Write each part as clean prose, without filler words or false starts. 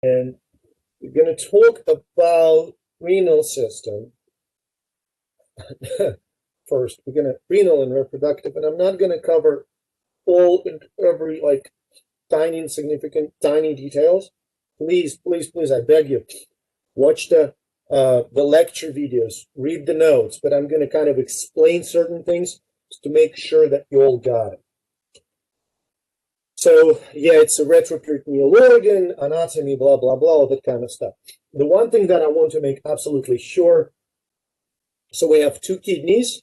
And we're going to talk about renal system. First, we're going to renal and reproductive, and I'm not going to cover all and every like tiny insignificant tiny details. Please, please, please, I beg you, watch the lecture videos, read the notes, but I'm going to kind of explain certain things to make sure that you all got it. So yeah, it's a retroperitoneal organ, anatomy, blah, blah, blah, all that kind of stuff. The one thing that I want to make absolutely sure, so we have two kidneys,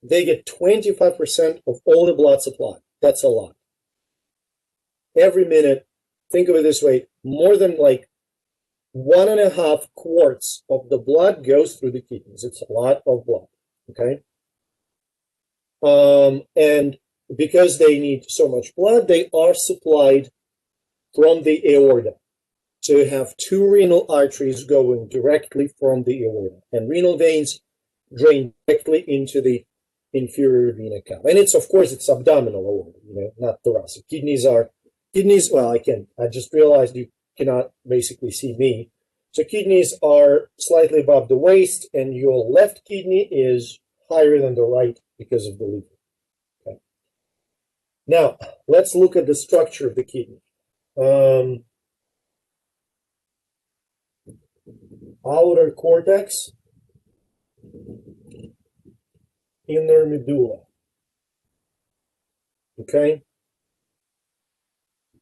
they get 25% of all the blood supply. That's a lot. Every minute, think of it this way, more than like 1.5 quarts of the blood goes through the kidneys. It's a lot of blood, okay? And because they need so much blood, they are supplied from the aorta. So you have two renal arteries going directly from the aorta, and renal veins drain directly into the inferior vena cava. And it's, of course, it's abdominal aorta, you know, not thoracic. Kidneys, well, I just realized you cannot basically see me. So kidneys are slightly above the waist, and your left kidney is higher than the right because of the liver. Okay. Now, let's look at the structure of the kidney. Outer cortex, inner medulla. Okay?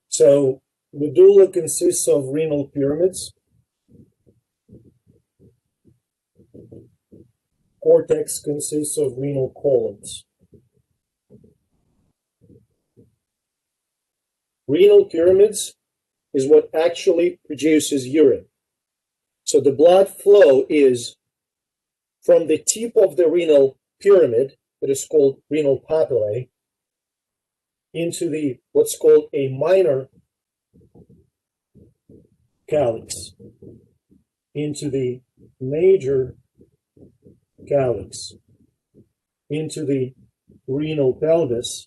So, medulla consists of renal pyramids. Cortex consists of renal columns. Renal pyramids is what actually produces urine. So the blood flow is from the tip of the renal pyramid, that is called renal papillae, into the what's called a minor calyx, into the major calyx, into the renal pelvis,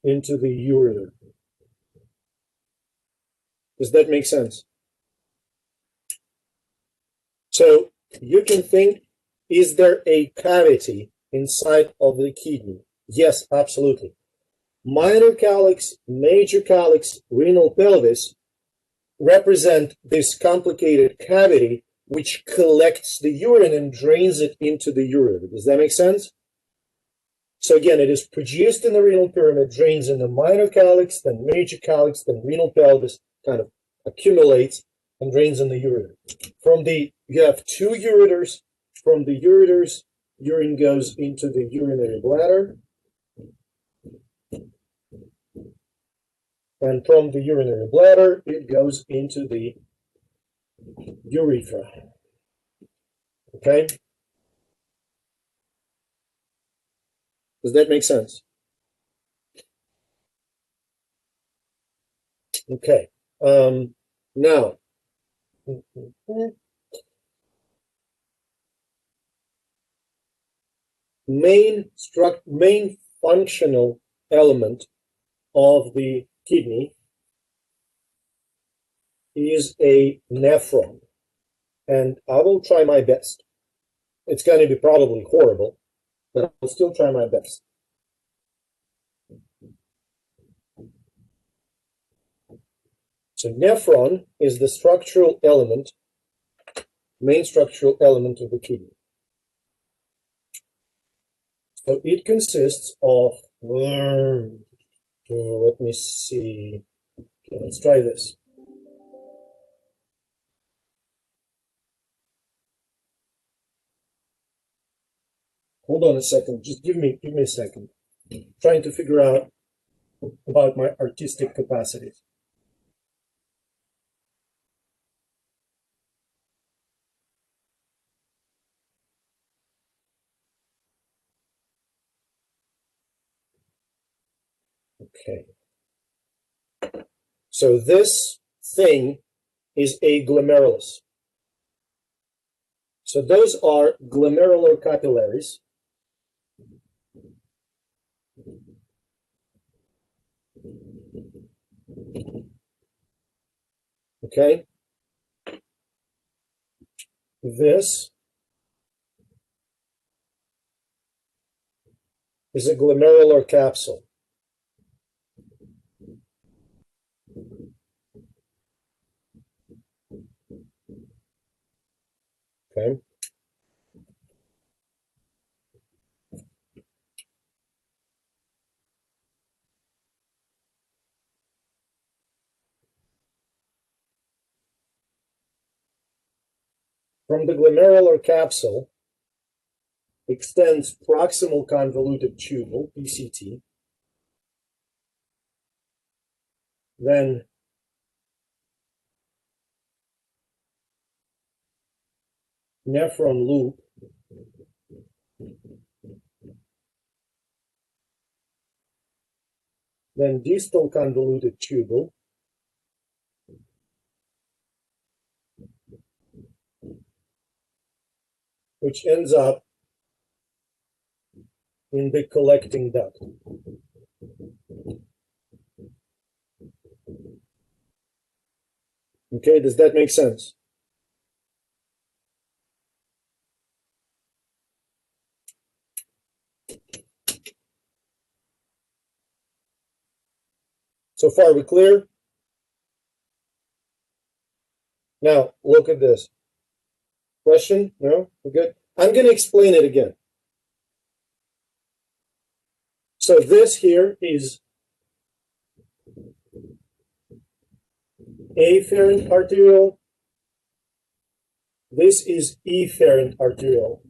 into the ureter. Does that make sense? So you can think, is there a cavity inside of the kidney? Yes, absolutely. Minor calyx, major calyx, renal pelvis represent this complicated cavity which collects the urine and drains it into the ureter. Does that make sense? So again, it is produced in the renal pyramid, drains in the minor calyx, then major calyx, then renal pelvis, kind of accumulates and drains in the ureter. You have two ureters. From the ureters, urine goes into the urinary bladder. And from the urinary bladder, it goes into the urethra. Okay? Does that make sense? Okay. Now, main functional element of the kidney is a nephron, and I will try my best. It's going to be probably horrible, but I'll still try my best. So nephron is the structural element, main structural element of the kidney. So it consists of, let me see, okay, let's try this. Hold on a second, just give me a second. I'm trying to figure out about my artistic capacities. Okay. So this thing is a glomerulus. So those are glomerular capillaries. Okay? This is a glomerular capsule. Okay? From the glomerular capsule extends proximal convoluted tubule, PCT, then nephron loop, then distal convoluted tubule, which ends up in the collecting duct. Okay, does that make sense? So far, we're clear? Now, look at this. Question? No? We're good? I'm going to explain it again. So this here is afferent arteriole. This is efferent arteriole.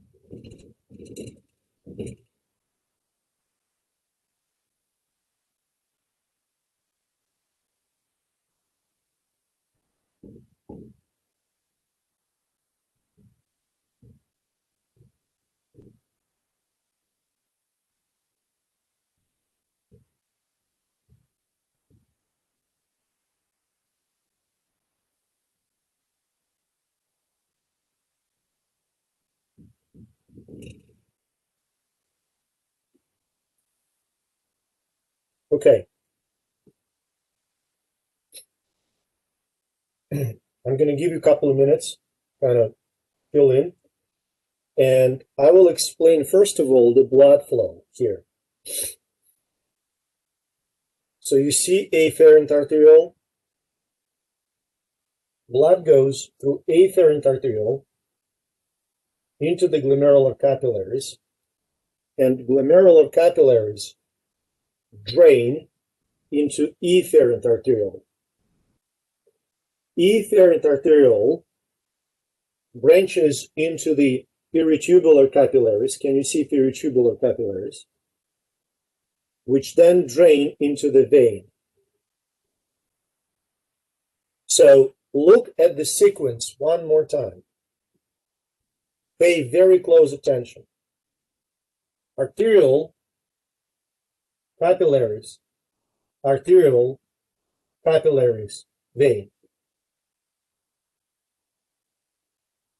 Okay. I'm going to give you a couple of minutes, kind of fill in, and I will explain, first of all, the blood flow here. So you see afferent arteriole. Blood goes through afferent arteriole into the glomerular capillaries, and glomerular capillaries drain into efferent arteriole. Efferent arteriole branches into the peritubular capillaries. Can you see peritubular capillaries? Which then drain into the vein. So look at the sequence one more time. Pay very close attention. Arterial capillaries, arterial capillaries, vein.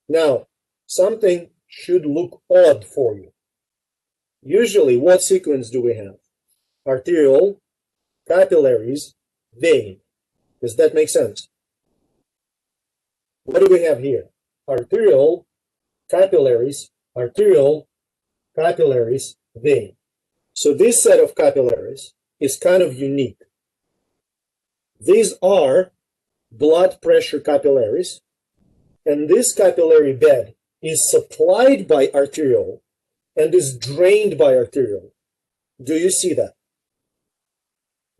Now, something should look odd for you. Usually, what sequence do we have? Arterial, capillaries, vein. Does that make sense? What do we have here? Arterial, capillaries, vein. So this set of capillaries is kind of unique. These are blood pressure capillaries, and this capillary bed is supplied by arteriole and is drained by arteriole. Do you see that?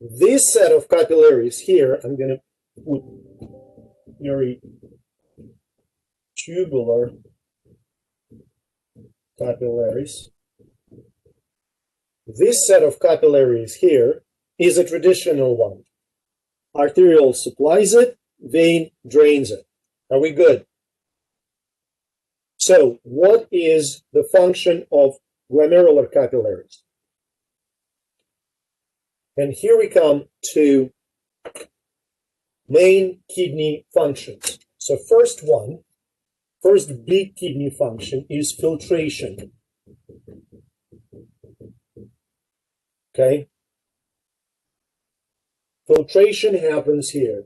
This set of capillaries here, I'm going to put tubular capillaries. This set of capillaries here is a traditional one. Arteriole supplies it, vein drains it. Are we good? So, what is the function of glomerular capillaries? And here we come to main kidney functions. So first big kidney function is filtration. Okay? Filtration happens here.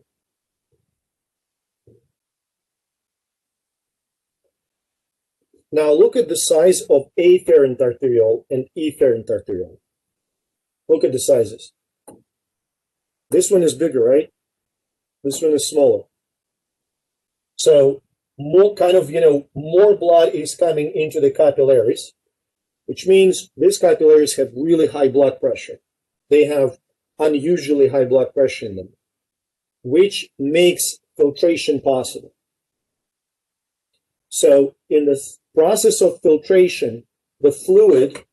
Now look at the size of afferent arteriole and efferent arteriole. Look at the sizes. This one is bigger, right? This one is smaller. So more more blood is coming into the capillaries, which means these capillaries have really high blood pressure. They have unusually high blood pressure in them, which makes filtration possible. So in the process of filtration, the fluid,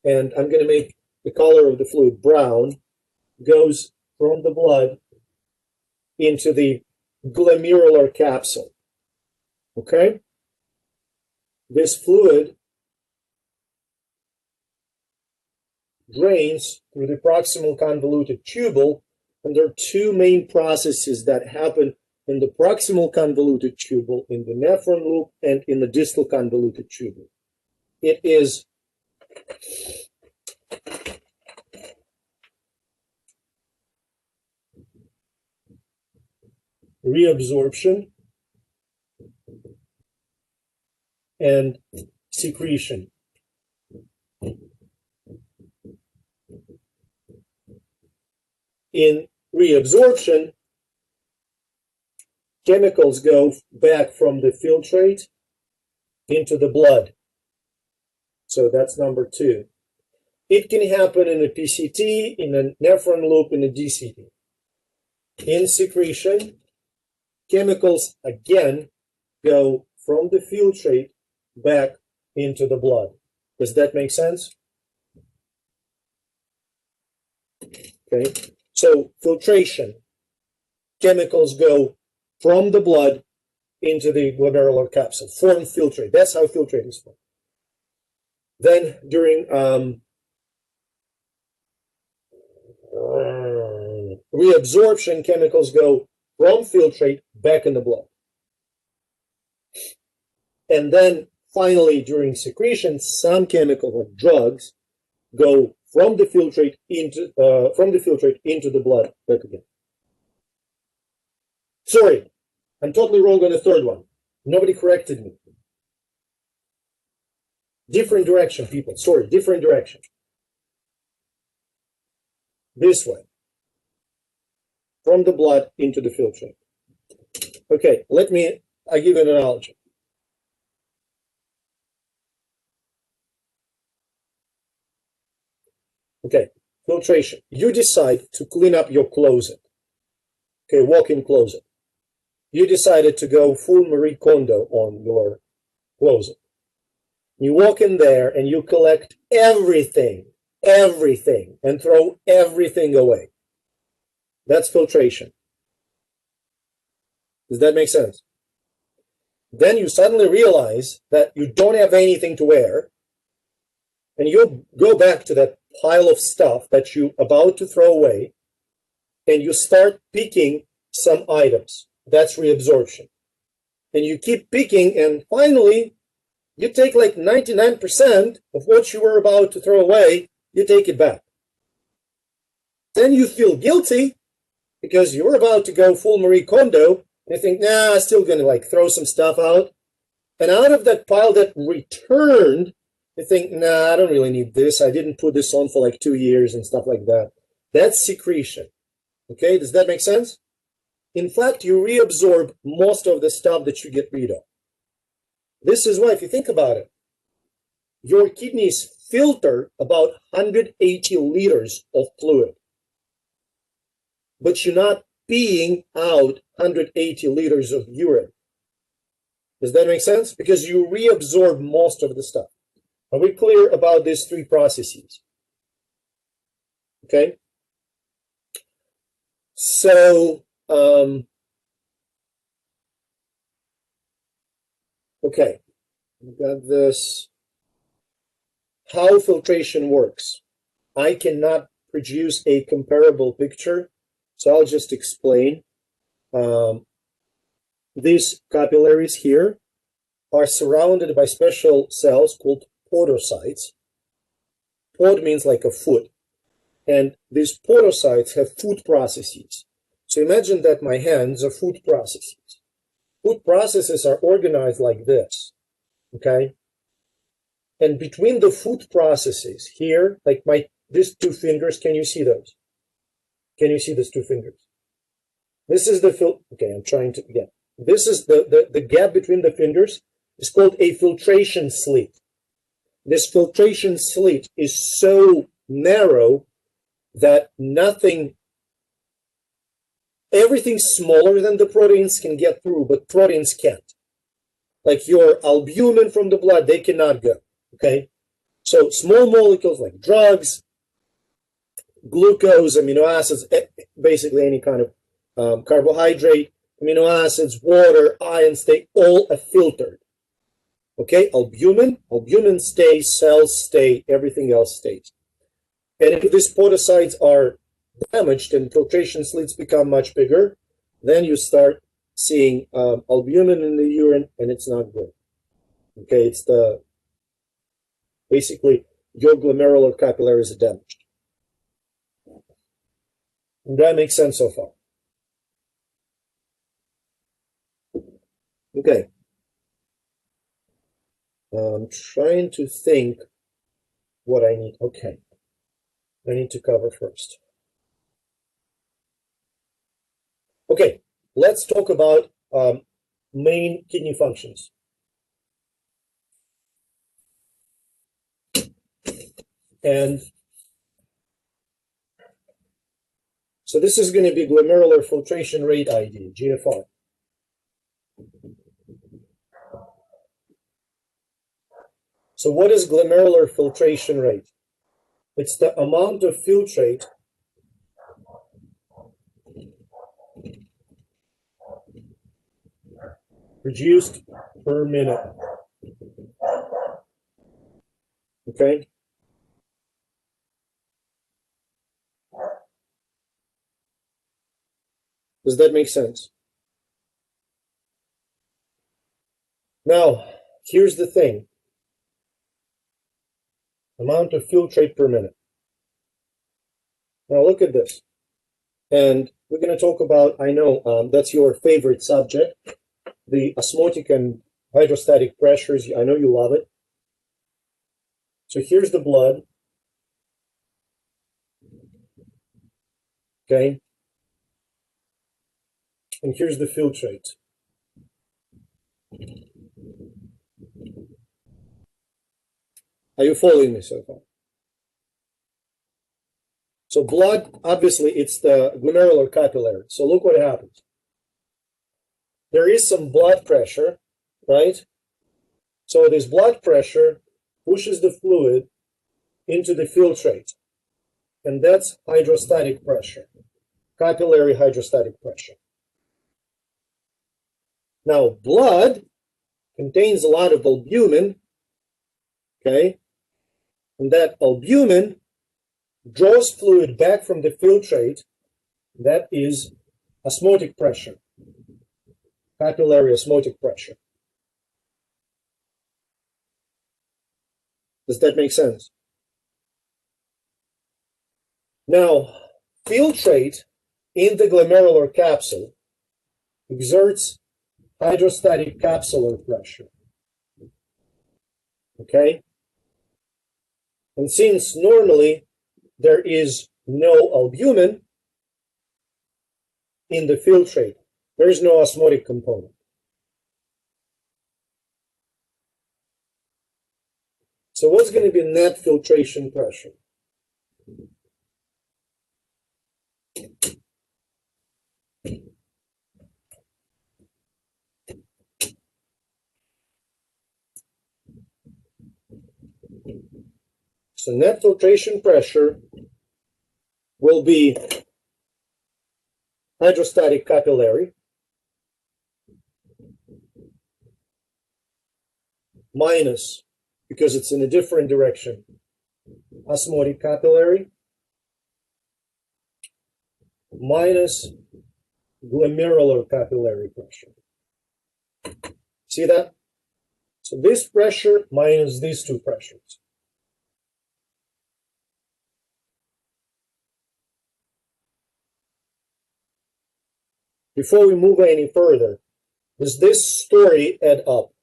and I'm going to make the color of the fluid brown, goes from the blood into the glomerular capsule. Okay? This fluid drains through the proximal convoluted tubule, and there are two main processes that happen in the proximal convoluted tubule, in the nephron loop, and in the distal convoluted tubule. It is reabsorption and secretion. In reabsorption, chemicals go back from the filtrate into the blood. So that's number 2. It can happen in a PCT, in a nephron loop, in a DCT. In secretion, chemicals again go from the filtrate back into the blood. Does that make sense? Okay. So filtration, chemicals go from the blood into the glomerular capsule, form filtrate. That's how filtrate is formed. Then during reabsorption, chemicals go from filtrate back in the blood. And then finally, during secretion, some chemicals or drugs go from the filtrate into the blood back again. Sorry, I'm totally wrong on the third one. Nobody corrected me. Different direction, people. Sorry, different direction. This way. From the blood into the filtrate. Okay, I give an analogy. Okay, filtration. You decide to clean up your closet. Okay, walk-in closet. You decided to go full Marie Kondo on your closet. You walk in there and you collect everything, and throw everything away. That's filtration. Does that make sense? Then you suddenly realize that you don't have anything to wear, and you go back to that pile of stuff that you're about to throw away, and you start picking some items. That's reabsorption. And you keep picking, and finally, you take like 99% of what you were about to throw away, you take it back. Then you feel guilty because you were about to go full Marie Kondo, and you think, nah, I'm still going to throw some stuff out. And out of that pile that returned, you think, nah, I don't really need this. I didn't put this on for 2 years and stuff like that. That's secretion. Okay, does that make sense? In fact, you reabsorb most of the stuff that you get rid of. This is why, if you think about it, your kidneys filter about 180 liters of fluid, but you're not peeing out 180 liters of urine. Does that make sense? Because you reabsorb most of the stuff. Are we clear about these 3 processes? Okay. So, okay, we got this. How filtration works. I cannot produce a comparable picture, so I'll just explain. These capillaries here are surrounded by special cells called podocytes. Pod means like a foot. And these podocytes have food processes. So imagine that my hands are food processes. Food processes are organized like this. okay? And between the foot processes here, like these two fingers, can you see those? Can you see these two fingers? This is the okay, I'm trying to, yeah. This is the gap between the fingers is called a filtration slit. This filtration slit is so narrow that everything smaller than the proteins can get through, but proteins can't. Like your albumin from the blood, they cannot go, okay? So small molecules like drugs, glucose, amino acids, basically any kind of carbohydrate, amino acids, water, ions, they all are filtered. Okay, albumin stays, cells stay, everything else stays. And if these podocytes are damaged and filtration slits become much bigger, then you start seeing albumin in the urine, and it's not good. Okay, it's basically your glomerular capillaries are damaged. And that makes sense so far. Okay. I'm trying to think what I need. Okay. I need to cover first. Okay, let's talk about main kidney functions. And so this is going to be glomerular filtration rate ID, GFR. So what is glomerular filtration rate? It's the amount of filtrate produced per minute. Okay? Does that make sense? Now, here's the thing. Amount of filtrate per minute. Now look at this. And we're going to talk about, I know that's your favorite subject, the osmotic and hydrostatic pressures. I know you love it. So here's the blood. Okay. And here's the filtrate. Are you following me so far? So blood, obviously, it's the glomerular capillary. So look what happens. There is some blood pressure, right? So this blood pressure pushes the fluid into the filtrate. And that's hydrostatic pressure, capillary hydrostatic pressure. Now, blood contains a lot of albumin, okay? And that albumin draws fluid back from the filtrate. That is osmotic pressure, capillary osmotic pressure. Does that make sense? Now, filtrate in the glomerular capsule exerts hydrostatic capsular pressure. Okay? And since normally there is no albumin in the filtrate, there is no osmotic component. So what's going to be net filtration pressure? So net filtration pressure will be hydrostatic capillary minus, because it's in a different direction, osmotic capillary minus glomerular capillary pressure. See that? So this pressure minus these two pressures. Before we move any further, does this story add up?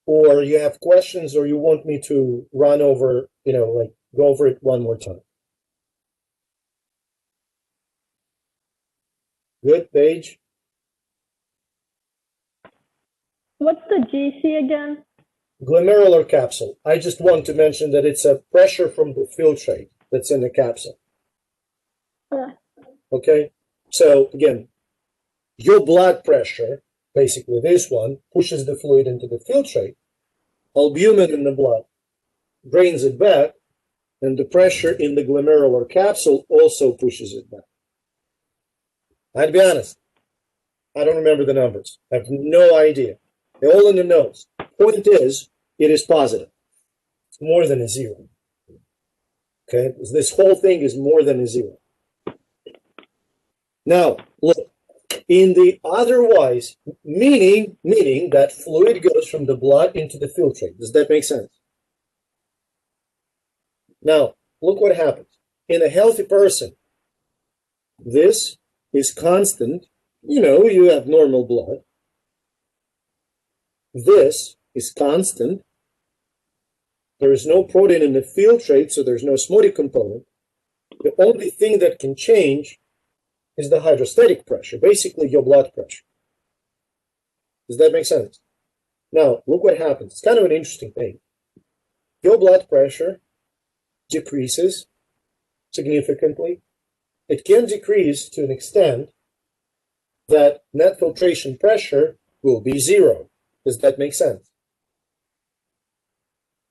or you have questions, or you want me to run over, like go over it one more time? Good, Paige? What's the GC again? Glomerular capsule. I just want to mention that it's a pressure from the filtrate that's in the capsule. Okay? So, again, your blood pressure, basically this one, pushes the fluid into the filtrate. Albumin in the blood drains it back, and the pressure in the glomerular capsule also pushes it back. I'd be honest, I don't remember the numbers. I have no idea. They're all in the notes. Point is, it is positive. It's more than a zero. Okay? This whole thing is more than a zero. Now, look, in the otherwise, meaning that fluid goes from the blood into the filtrate. Does that make sense? Now, look what happens. In a healthy person, this is constant. You have normal blood. This is constant. There is no protein in the filtrate, so there's no osmotic component. The only thing that can change is the hydrostatic pressure, basically your blood pressure. Does that make sense? Now, look what happens. It's kind of an interesting thing. Your blood pressure decreases significantly. It can decrease to an extent that net filtration pressure will be zero. Does that make sense?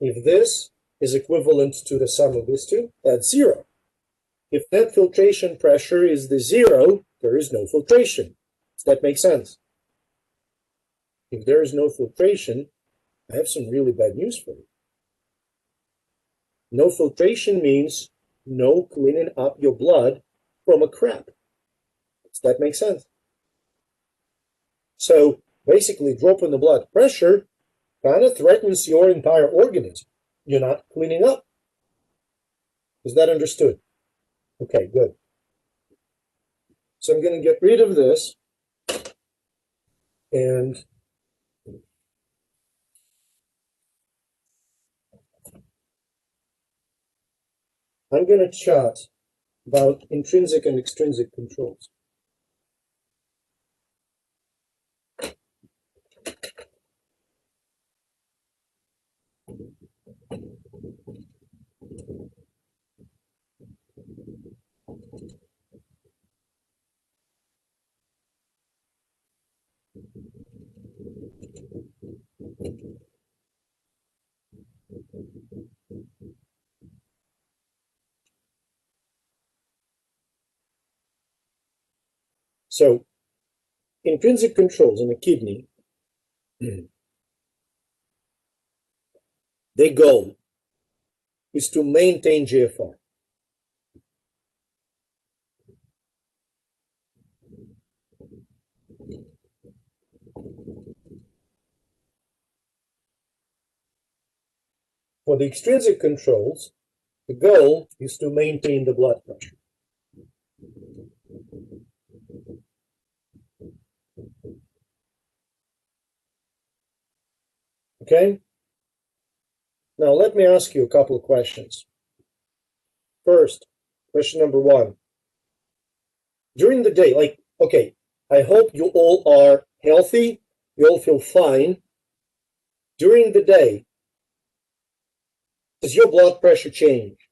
If this is equivalent to the sum of these two, that's zero. If net filtration pressure is the zero, there is no filtration. Does that make sense? If there is no filtration, I have some really bad news for you. No filtration means no cleaning up your blood from a crap. Does that make sense? So basically, dropping the blood pressure kind of threatens your entire organism. You're not cleaning up. Is that understood? Okay, good. So I'm going to get rid of this, and I'm going to chat about intrinsic and extrinsic controls. So, intrinsic controls in the kidney, their goal is to maintain GFR. For the extrinsic controls, the goal is to maintain the blood pressure. Okay? Now, let me ask you a couple of questions. First, question number one. During the day, okay, I hope you all are healthy, you all feel fine. During the day, does your blood pressure change?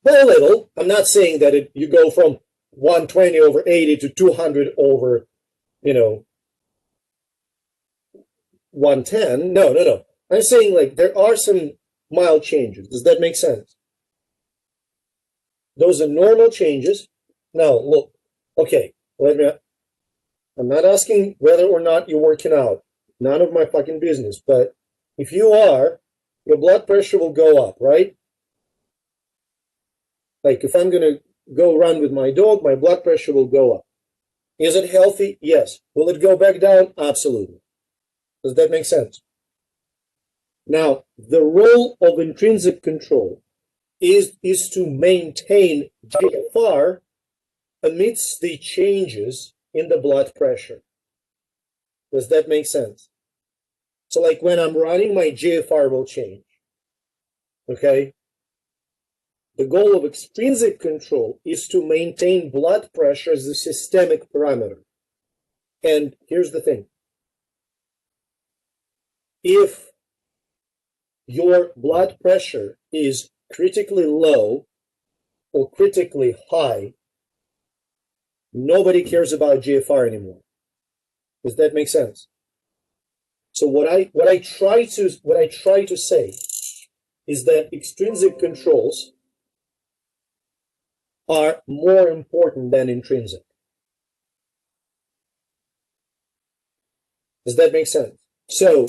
Well, a little. I'm not saying that you go from 120 over 80 to 200 over, 110. No. I'm saying there are some mild changes. Does that make sense? Those are normal changes. Now, look, okay, I'm not asking whether or not you're working out. None of my fucking business. But if you are, your blood pressure will go up, right? If I'm going to go run with my dog, my blood pressure will go up. Is it healthy? Yes. Will it go back down? Absolutely. Does that make sense? Now, the role of intrinsic control is to maintain GFR amidst the changes in the blood pressure. Does that make sense? So like when I'm running, my GFR will change. Okay? The goal of extrinsic control is to maintain blood pressure as a systemic parameter. And here's the thing. If your blood pressure is critically low or critically high, nobody cares about GFR anymore. Does that make sense? So what I try to say is that extrinsic controls are more important than intrinsic. Does that make sense? So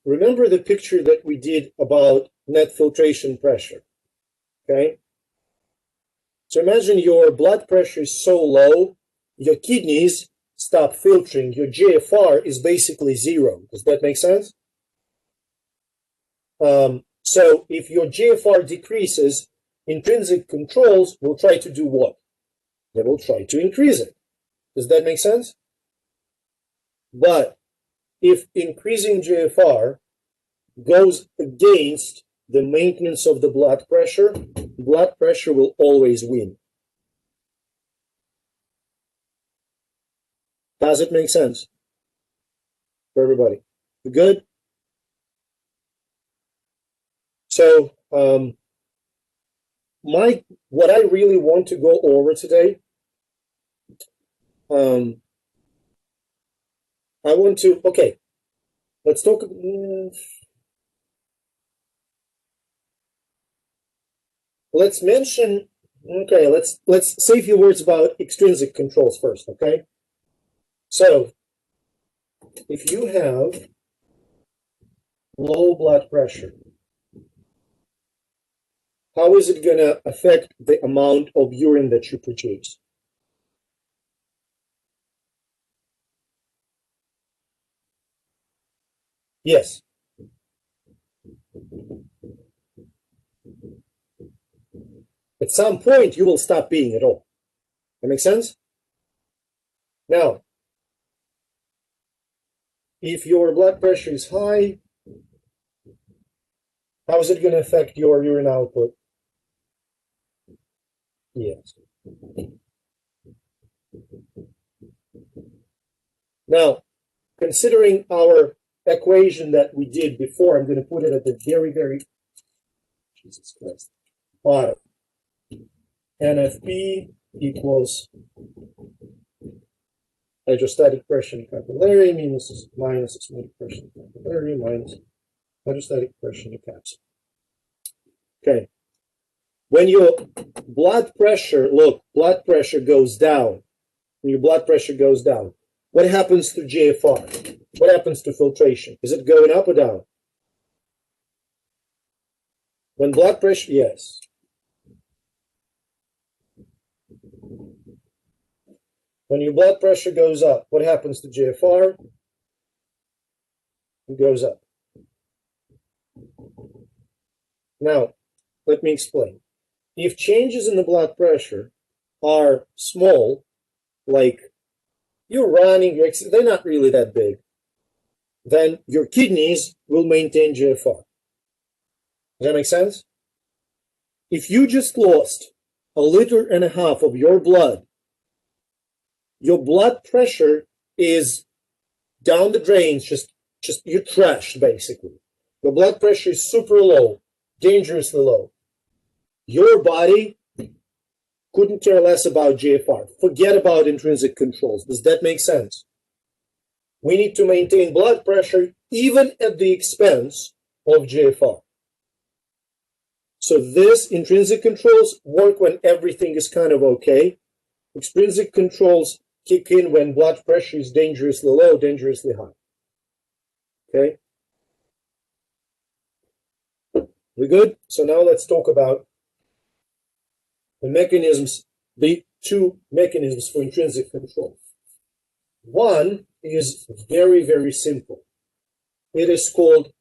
remember the picture that we did about net filtration pressure, okay? So imagine your blood pressure is so low, your kidneys stop filtering, your GFR is basically zero. Does that make sense? So if your GFR decreases, intrinsic controls will try to do what? They will try to increase it. Does that make sense? But if increasing GFR goes against the maintenance of the blood pressure will always win. Does it make sense for everybody? Good? So what I really want to go over today, let's talk. Let's mention, let's say a few words about extrinsic controls first, okay? So, if you have low blood pressure, how is it going to affect the amount of urine that you produce? Yes. At some point, you will stop peeing at all. That makes sense? Now, if your blood pressure is high, how is it going to affect your urine output? Yes. Now, considering our equation that we did before, I'm going to put it at the very, Jesus Christ, bottom. NFP equals hydrostatic pressure in capillary minus osmotic pressure in capillary minus hydrostatic pressure in the capsule. Okay. When your blood pressure, blood pressure goes down. When your blood pressure goes down, what happens to GFR? What happens to filtration? Is it going up or down? When blood pressure, yes. When your blood pressure goes up, what happens to GFR? It goes up. Now, let me explain. If changes in the blood pressure are small, like you're running, they're not really that big, then your kidneys will maintain GFR. Does that make sense? If you just lost 1.5 liters of your blood pressure is down the drains, just you're trashed, basically. Your blood pressure is super low, dangerously low. Your body couldn't care less about GFR. Forget about intrinsic controls. Does that make sense? We need to maintain blood pressure even at the expense of GFR. So this intrinsic controls work when everything is kind of okay. Extrinsic controls kick in when blood pressure is dangerously low, dangerously high. Okay? We good? So now let's talk about the mechanisms, the two mechanisms for intrinsic control. One is very, very simple. It is called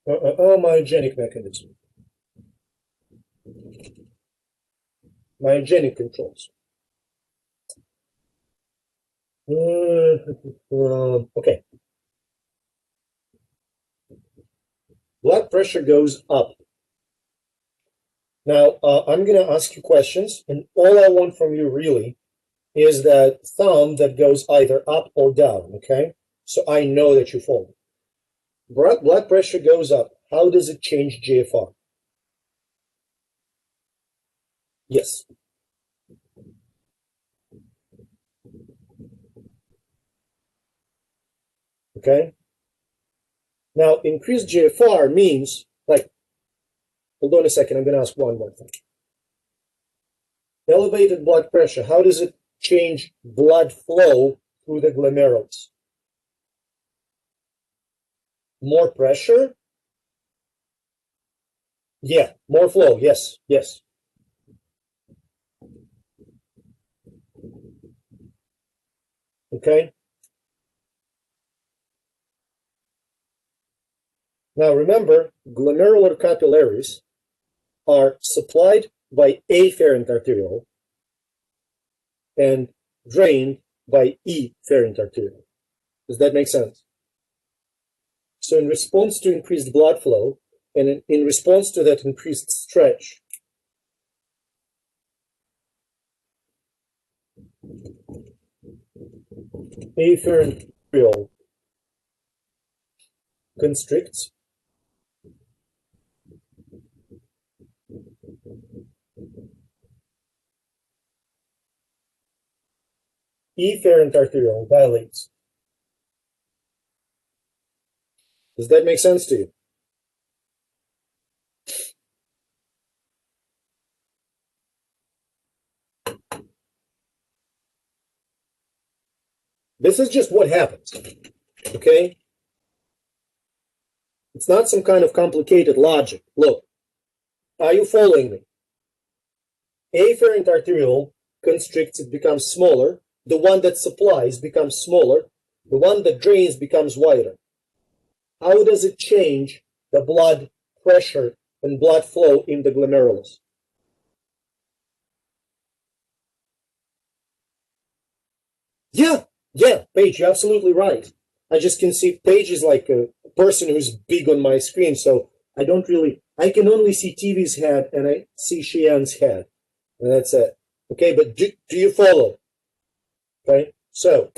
myogenic mechanism. myogenic controls. Okay. Blood pressure goes up. Now, I'm going to ask you questions, and all I want from you really is that thumb that goes either up or down, okay? So I know that you follow. Blood pressure goes up. How does it change GFR? Yes. Okay? Now, increased GFR means, like, hold on a second, I'm going to ask one more thing. Elevated blood pressure, how does it change blood flow through the glomerulus? More pressure? Yeah, more flow, yes, yes. Okay? Now remember, glomerular capillaries are supplied by afferent arteriole and drained by efferent arteriole. Does that make sense? So in response to increased blood flow and in response to that increased stretch, afferent arteriole constricts, efferent arteriole dilates. Does that make sense to you? This is just what happens, okay? It's not some kind of complicated logic. Look, are you following me? Afferent arteriole constricts, it becomes smaller. The one that supplies becomes smaller. The one that drains becomes wider. How does it change the blood pressure and blood flow in the glomerulus? Yeah, Paige, you're absolutely right. I just can see Paige is like a person who's big on my screen, so I can only see TV's head and I see Sheehan's head, and that's it. Okay, but do you follow? Okay, so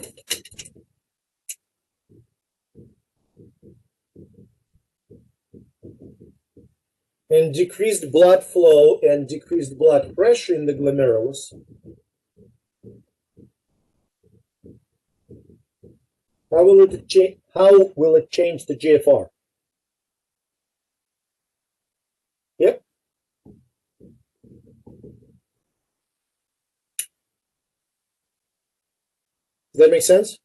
and decreased blood flow and decreased blood pressure in the glomerulus how will it change the GFR? Yep. Does that make sense?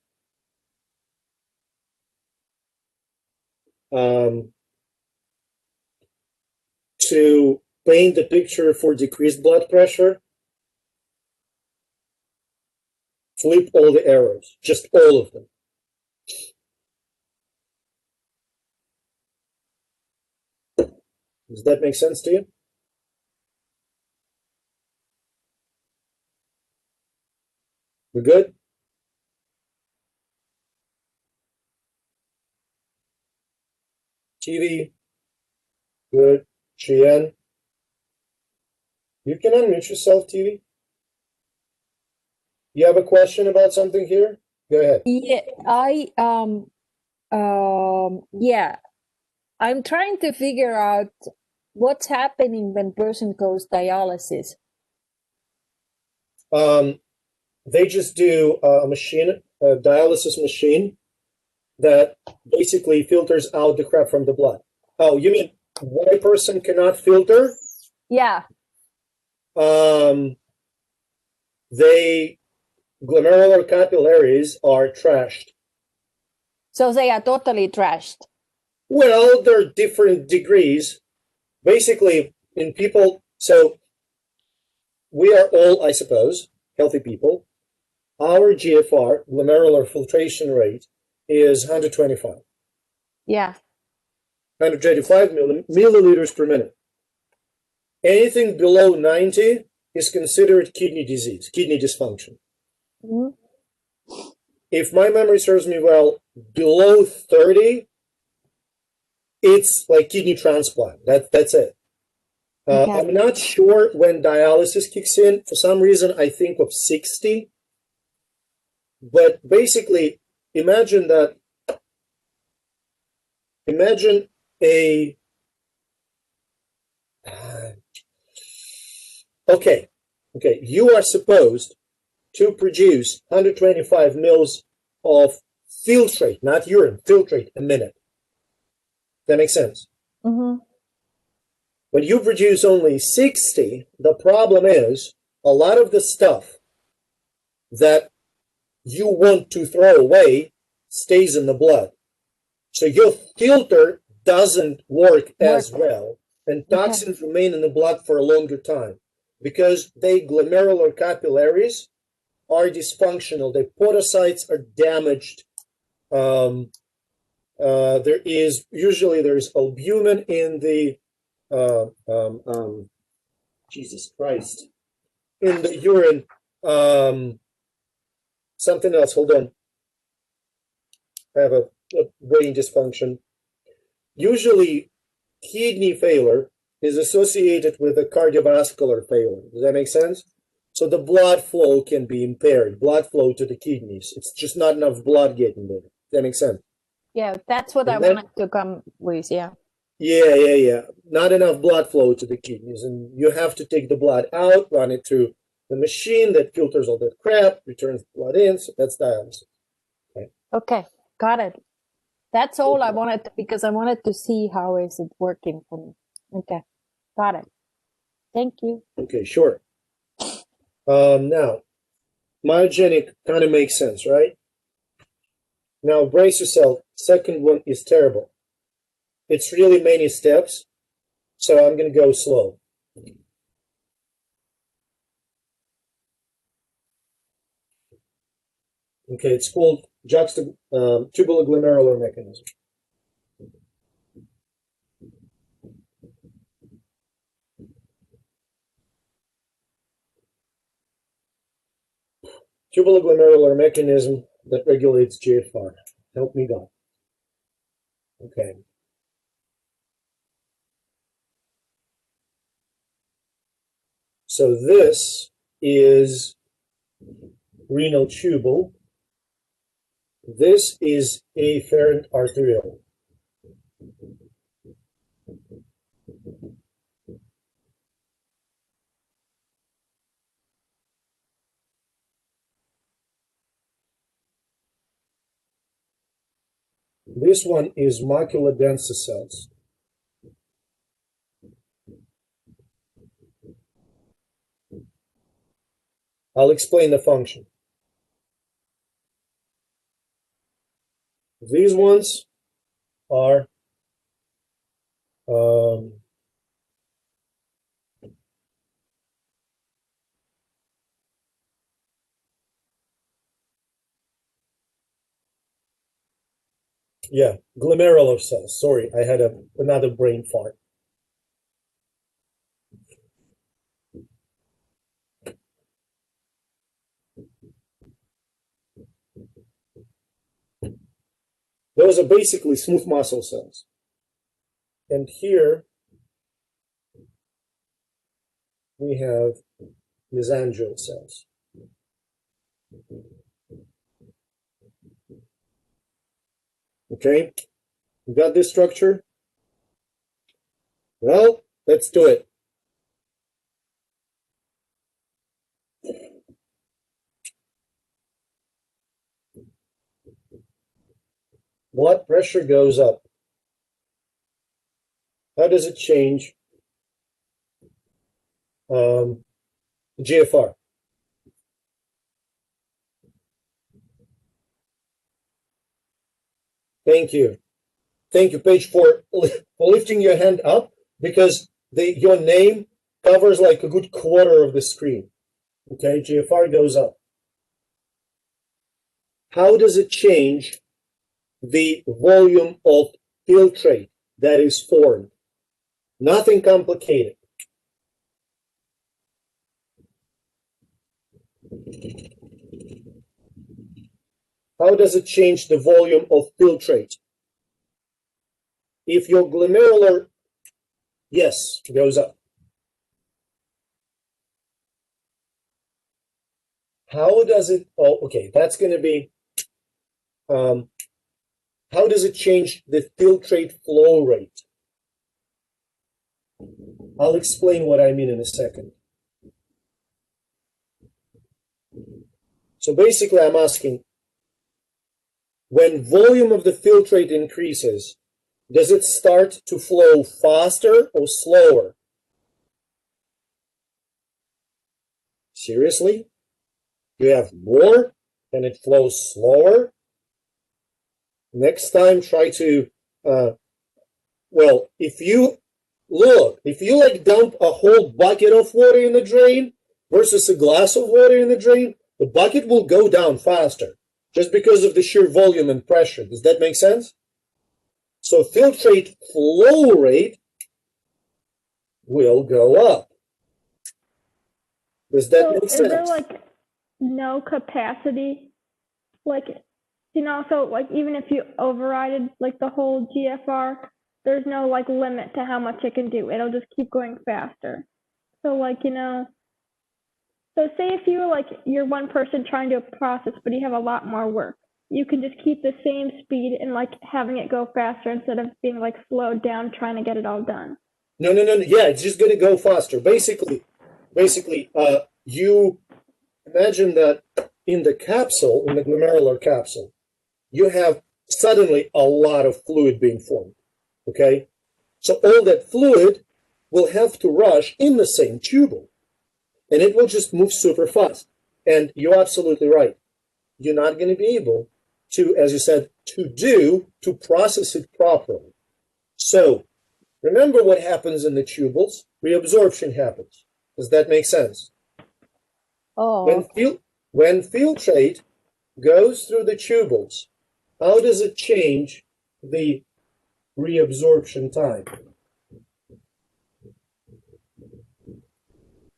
To paint the picture for decreased blood pressure, flip all the arrows, just all of them. Does that make sense to you? We're good? TV, good. Cheyenne, you can unmute yourself, TV. You have a question about something here? Go ahead. Yeah, I'm trying to figure out what's happening when person goes dialysis. They just do a dialysis machine that basically filters out the crap from the blood. Oh, you mean why a person cannot filter? Yeah. Glomerular capillaries are trashed. So they are totally trashed. Well, there are different degrees. Basically, in people, so we are all, I suppose, healthy people. Our GFR, glomerular filtration rate, is 125. Yeah. 125 milliliters per minute. Anything below 90 is considered kidney disease, kidney dysfunction. Mhm. If my memory serves me well, below 30, it's like kidney transplant. That's it. Okay. I'm not sure when dialysis kicks in. For some reason, I think of 60. But basically, imagine a, okay, you are supposed to produce 125 mils of filtrate, not urine, filtrate a minute. That makes sense? Mm-hmm. When you produce only 60, the problem is a lot of the stuff that you want to throw away stays in the blood. So your filter doesn't work as well, and toxins remain in the blood for a longer time because the glomerular capillaries are dysfunctional. The podocytes are damaged. There is albumin in the Jesus Christ, in the urine. Something else. Hold on. I have a brain dysfunction. Usually, kidney failure is associated with a cardiovascular failure. Does that make sense? So the blood flow can be impaired, blood flow to the kidneys. It's just not enough blood getting there. Does that make sense? Yeah, that's what I And then- wanted to come with. Yeah. Yeah. Not enough blood flow to the kidneys, and you have to take the blood out, run it through the machine that filters all that crap, returns the blood in. So that's dialysis. Okay, got it. That's all I wanted because I wanted to see how is it working for me. Okay, got it. Thank you. Okay, sure. Now, myogenic kind of makes sense, right? Now, brace yourself. Second one is terrible. It's really many steps, so I'm going to go slow. Okay, it's called Juxta tubular glomerular mechanism. Tubular glomerular mechanism that regulates GFR. Help me God. Okay. So this is renal tubule. This is afferent arteriole. This one is macula densa cells. I'll explain the function. These ones are glomerular cells. Sorry, I had another brain fart. Those are basically smooth muscle cells. And here we have mesangial cells. Okay, you got this structure? Well, let's do it. Blood pressure goes up. How does it change GFR? Thank you. Thank you, Paige, for lifting your hand up, because your name covers like a good quarter of the screen. Okay, GFR goes up. How does it change the volume of filtrate that is formed? Nothing complicated. How does it change the volume of filtrate? If your glomerular, yes, goes up. How does it, oh, okay, that's going to be, how does it change the filtrate flow rate? I'll explain what I mean in a second. So basically I'm asking, when volume of the filtrate increases, does it start to flow faster or slower? Seriously? You have more and it flows slower? Next time try to, well, if you like dump a whole bucket of water in the drain versus a glass of water in the drain, the bucket will go down faster just because of the sheer volume and pressure. Does that make sense? So filtrate flow rate will go up. Does that make sense? Is there like no capacity? Like, you know, so like even if you overrided like the whole GFR, there's no like limit to how much it can do. It'll just keep going faster. So like, you know, so say if you were like, you're one person trying to process, but you have a lot more work, you can just keep the same speed and like having it go faster instead of being like slowed down trying to get it all done. No. Yeah, it's just going to go faster. Basically, you imagine that in the capsule, in the glomerular capsule, you have suddenly a lot of fluid being formed, okay? So all that fluid will have to rush in the same tubule, and it will just move super fast. And you're absolutely right. You're not going to be able to, as you said, to process it properly. So remember what happens in the tubules? Reabsorption happens. Does that make sense? Oh. When filtrate goes through the tubules, how does it change the reabsorption time?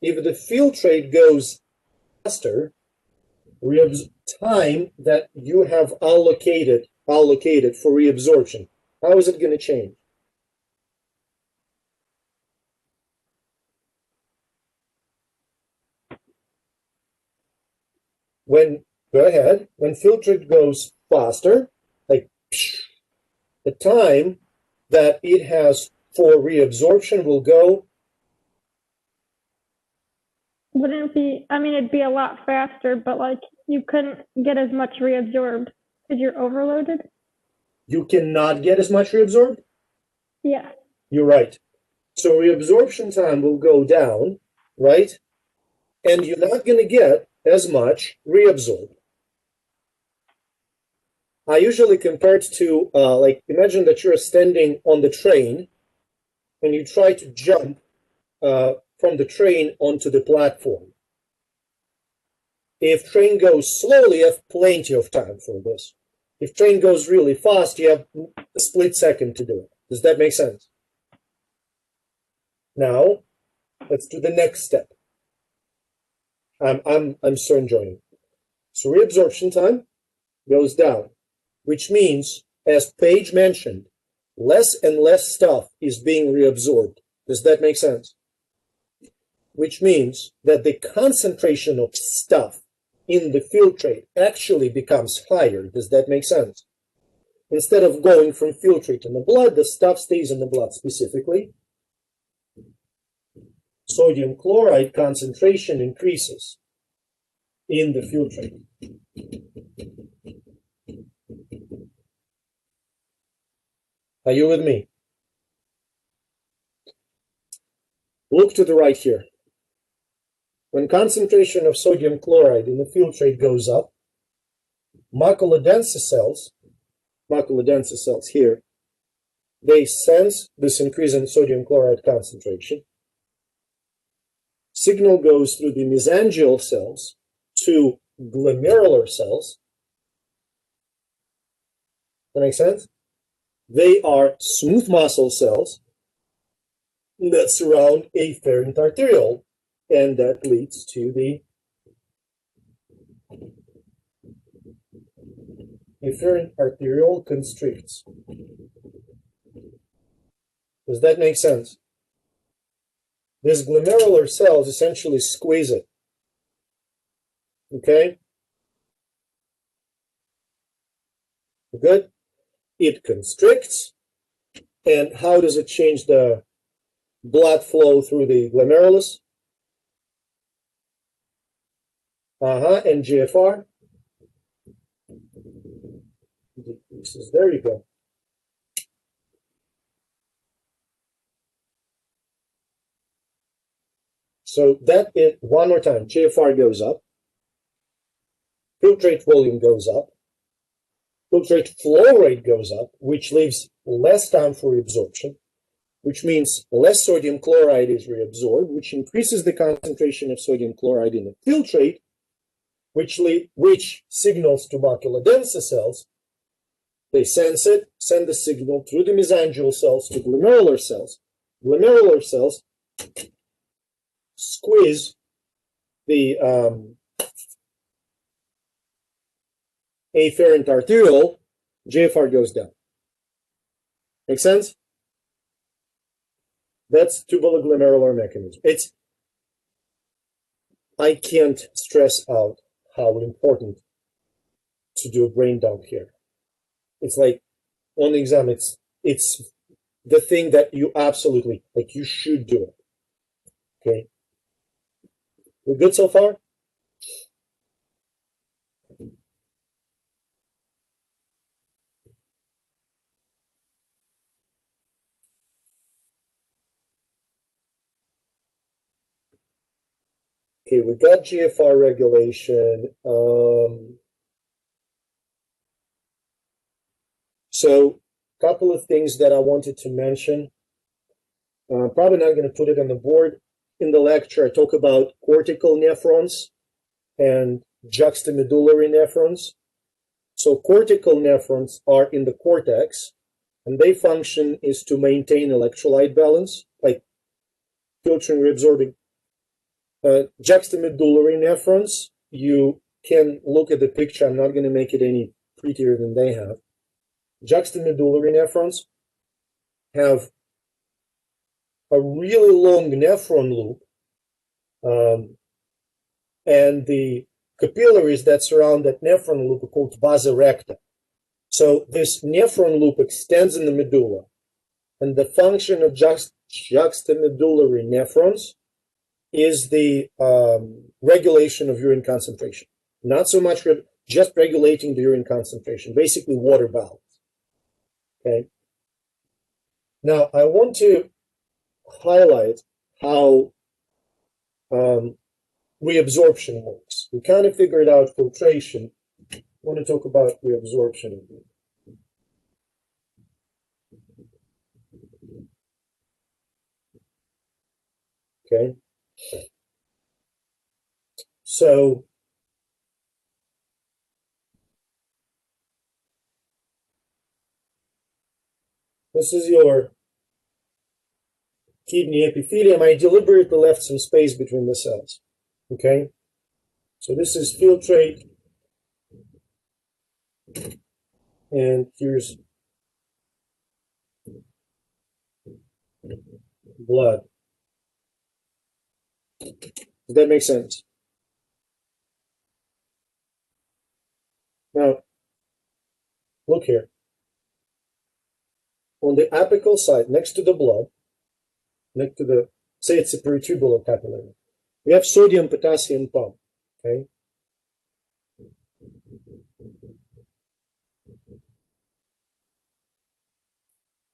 If the filtrate goes faster, time that you have allocated for reabsorption, how is it going to change? Go ahead, when filtrate goes faster, like the time that it has for reabsorption will go. Wouldn't it be, I mean, it'd be a lot faster, but like you couldn't get as much reabsorbed because you're overloaded. You cannot get as much reabsorbed? Yeah. You're right. So reabsorption time will go down, right? And you're not going to get as much reabsorbed. I usually compare it to, like, imagine that you're standing on the train and you try to jump from the train onto the platform. If train goes slowly, you have plenty of time for this. If train goes really fast, you have a split second to do it. Does that make sense? Now, let's do the next step. I'm so enjoying it. So reabsorption time goes down, which means, as Paige mentioned, less and less stuff is being reabsorbed. Does that make sense? Which means that the concentration of stuff in the filtrate actually becomes higher. Does that make sense? Instead of going from filtrate in the blood, the stuff stays in the blood. Specifically, sodium chloride concentration increases in the filtrate. Are you with me? Look to the right here. When concentration of sodium chloride in the filtrate goes up, macula-densa cells here, they sense this increase in sodium chloride concentration. Signal goes through the mesangial cells to glomerular cells. That makes sense? They are smooth muscle cells that surround afferent arteriole, and that leads to the Efferent arteriole constricts. Does that make sense? These glomerular cells essentially squeeze it. Okay? Good? It constricts. And how does it change the blood flow through the glomerulus? And GFR decreases. There you go. So that is, one more time, GFR goes up, filtrate volume goes up, filtrate flow rate goes up, which leaves less time for reabsorption, which means less sodium chloride is reabsorbed, which increases the concentration of sodium chloride in the filtrate, which signals to macula densa cells. They sense it, send the signal through the mesangial cells to glomerular cells. Glomerular cells squeeze the afferent arteriole, GFR goes down. Make sense? That's tubuloglomerular mechanism. I can't stress out how important to do a brain dump here. It's like on the exam, it's the thing that you absolutely, like, you should do it. Okay. We're good so far? Okay, we got GFR regulation. So a couple of things that I wanted to mention. Probably not going to put it on the board. In the lecture, I talk about cortical nephrons and juxtamedullary nephrons. So cortical nephrons are in the cortex, and their function is to maintain electrolyte balance, like filtering, reabsorbing. Juxtamedullary nephrons, you can look at the picture. I'm not going to make it any prettier than they have. Juxtamedullary nephrons have a really long nephron loop, and the capillaries that surround that nephron loop are called vasa recta. So this nephron loop extends in the medulla, and the function of juxtamedullary nephrons is the regulation of urine concentration. Not so much just regulating the urine concentration, basically water balance. Okay. Now I want to highlight how reabsorption works. We kind of figured out filtration. I want to talk about reabsorption. Okay. So this is your kidney epithelium. I deliberately left some space between the cells. Okay. So this is filtrate. And here's blood. Does that make sense? Now, look here. On the apical side, next to the blood, next to the, say it's a peritubular capillary, we have sodium-potassium pump, okay?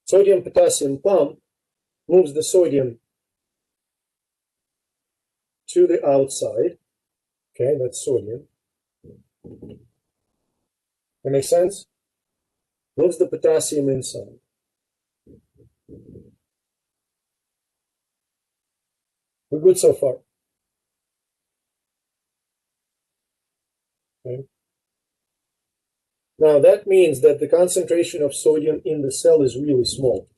Sodium-potassium pump moves the sodium to the outside, okay, that's sodium. That makes sense? Moves the potassium inside. We're good so far. Okay. Now that means that the concentration of sodium in the cell is really small.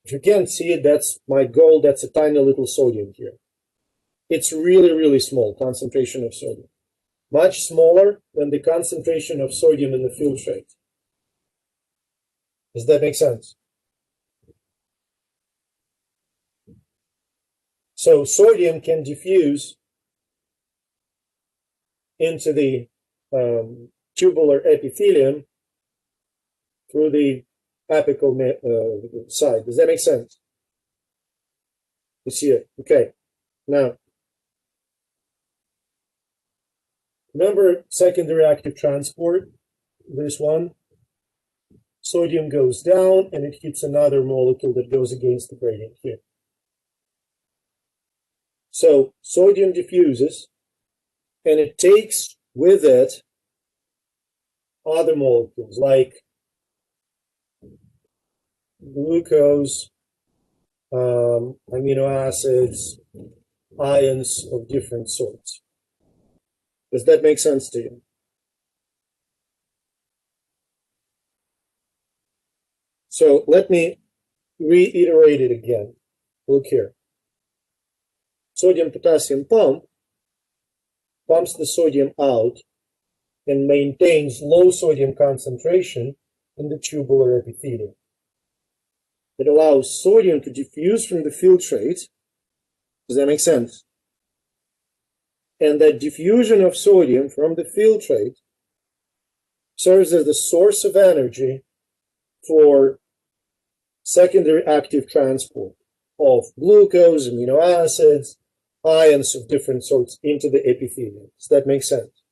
If you can't see it, that's my goal. That's a tiny little sodium here. It's really, really small concentration of sodium. Much smaller than the concentration of sodium in the filtrate. Does that make sense? So sodium can diffuse into the tubular epithelium through the apical side. Does that make sense? You see it? Okay. Now, remember secondary active transport? This one. Sodium goes down and it hits another molecule that goes against the gradient here. So sodium diffuses and it takes with it other molecules like glucose, amino acids, ions of different sorts. Does that make sense to you? So let me reiterate it again. Look here. Sodium-potassium pump pumps the sodium out and maintains low sodium concentration in the tubular epithelium. It allows sodium to diffuse from the filtrate. Does that make sense? And that diffusion of sodium from the filtrate serves as the source of energy for secondary active transport of glucose, amino acids, ions of different sorts into the epithelium. Does that make sense?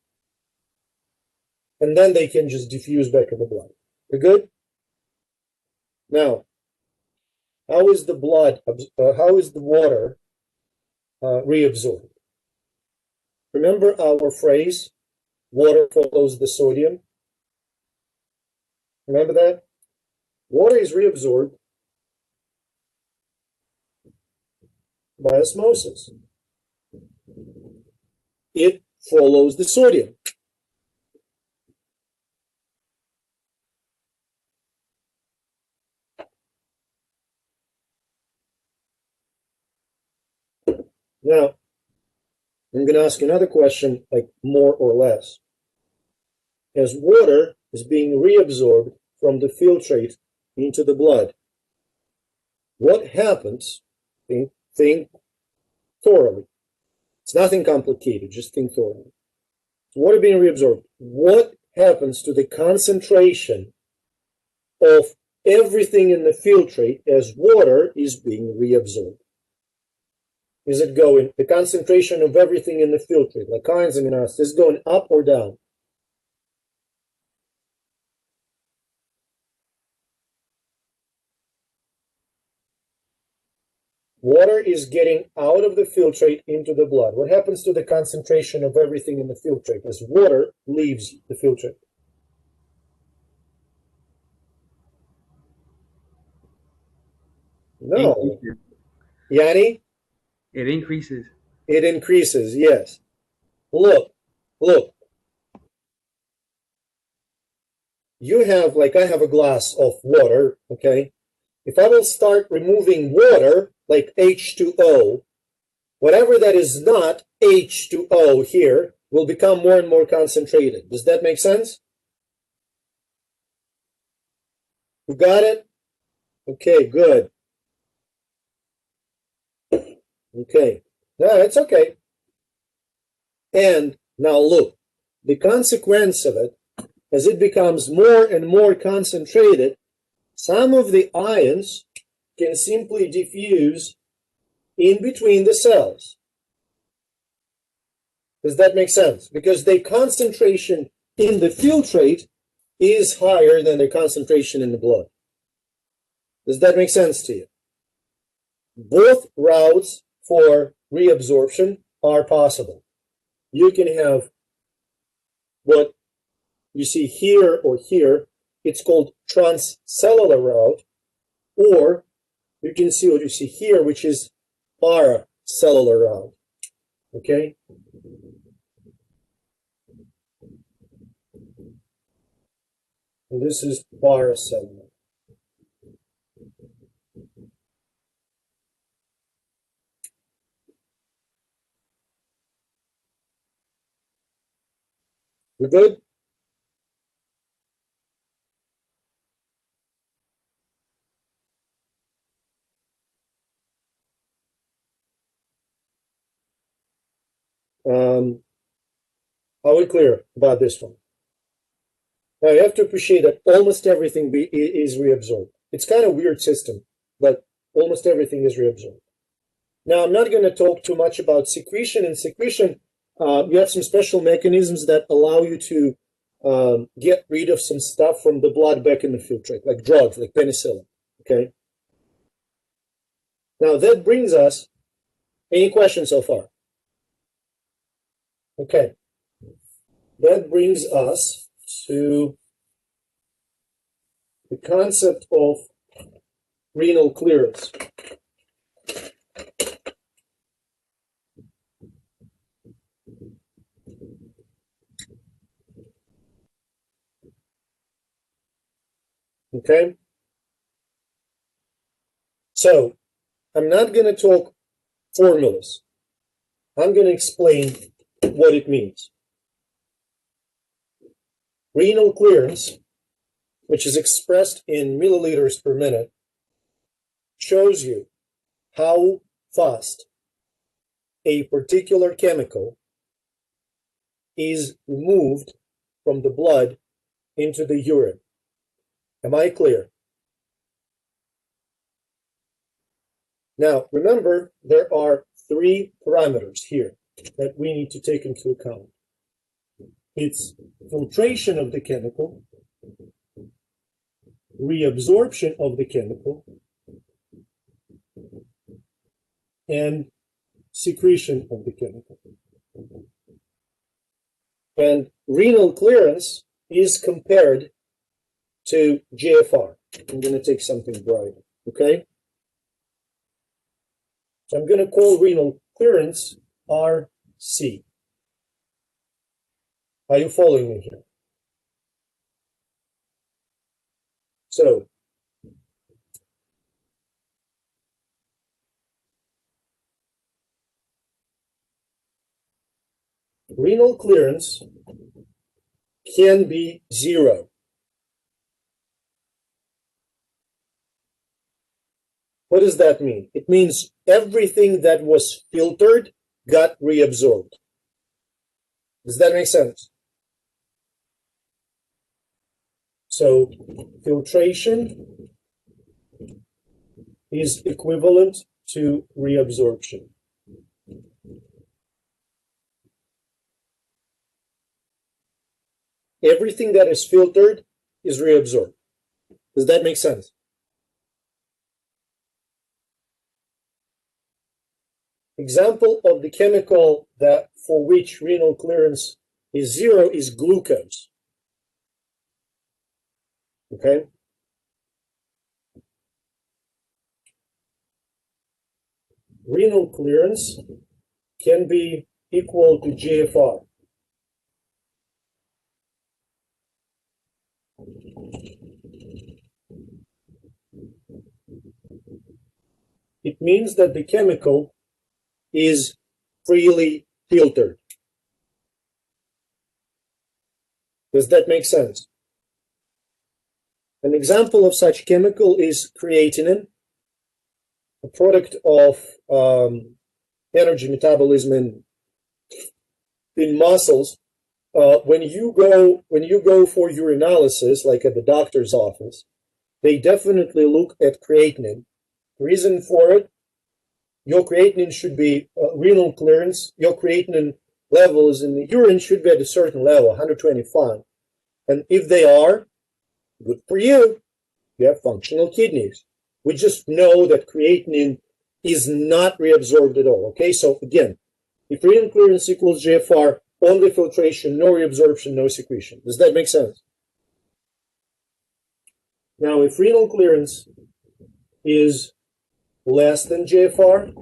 And then they can just diffuse back in the blood. We're good? Now, how is the water reabsorbed? Remember our phrase, water follows the sodium? Remember that? Water is reabsorbed by osmosis. It follows the sodium. Now, I'm going to ask another question, like more or less. As water is being reabsorbed from the filtrate into the blood, what happens? Think thoroughly. It's nothing complicated, just think thoroughly. Water being reabsorbed. What happens to the concentration of everything in the filtrate as water is being reabsorbed? Is it going, the concentration of everything in the filtrate, like ions and amino acids, is going up or down? Water is getting out of the filtrate into the blood. What happens to the concentration of everything in the filtrate as water leaves the filtrate? No. Yanni? It increases. It increases, yes. Look. You have, like I have a glass of water, okay? If I will start removing water, like H2O, whatever that is not H2O here will become more and more concentrated. Does that make sense? You got it? Okay, good. Okay, no, it's okay. And now look, the consequence of it, as it becomes more and more concentrated, some of the ions can simply diffuse in between the cells. Does that make sense? Because the concentration in the filtrate is higher than the concentration in the blood. Does that make sense to you? Both routes for reabsorption are possible. You can have what you see here or here, it's called transcellular route, or you can see what you see here, which is paracellular route. Okay? And this is paracellular. We're good? Are we clear about this one? Now you have to appreciate that almost everything is reabsorbed. It's kind of a weird system, but almost everything is reabsorbed. Now I'm not going to talk too much about secretion. In secretion, you have some special mechanisms that allow you to get rid of some stuff from the blood back in the filtrate, like drugs, like penicillin. Okay. Now that brings us. Any questions so far? Okay. That brings us to the concept of renal clearance. Okay? So, I'm not going to talk formulas. I'm going to explain what it means. Renal clearance, which is expressed in milliliters per minute, shows you how fast a particular chemical is removed from the blood into the urine. Am I clear? Now, remember, there are three parameters here that we need to take into account. It's filtration of the chemical, reabsorption of the chemical, and secretion of the chemical. And renal clearance is compared to GFR. I'm going to take something bright, okay? So I'm going to call renal clearance RC. Are you following me here? So, renal clearance can be 0. What does that mean? It means everything that was filtered got reabsorbed. Does that make sense? So, filtration is equivalent to reabsorption. Everything that is filtered is reabsorbed. Does that make sense? Example of the chemical that for which renal clearance is 0 is glucose. Okay? Renal clearance can be equal to GFR. It means that the chemical is freely filtered. Does that make sense? An example of such chemical is creatinine, a product of energy metabolism in muscles. When you go for urinalysis, like at the doctor's office, they definitely look at creatinine. The reason for it, your creatinine should be renal clearance. Your creatinine levels in the urine should be at a certain level, 125. And if they are, good for you. You have functional kidneys. We just know that creatinine is not reabsorbed at all. Okay, so again, if renal clearance equals GFR, only filtration, no reabsorption, no secretion. Does that make sense? Now, if renal clearance is less than GFR,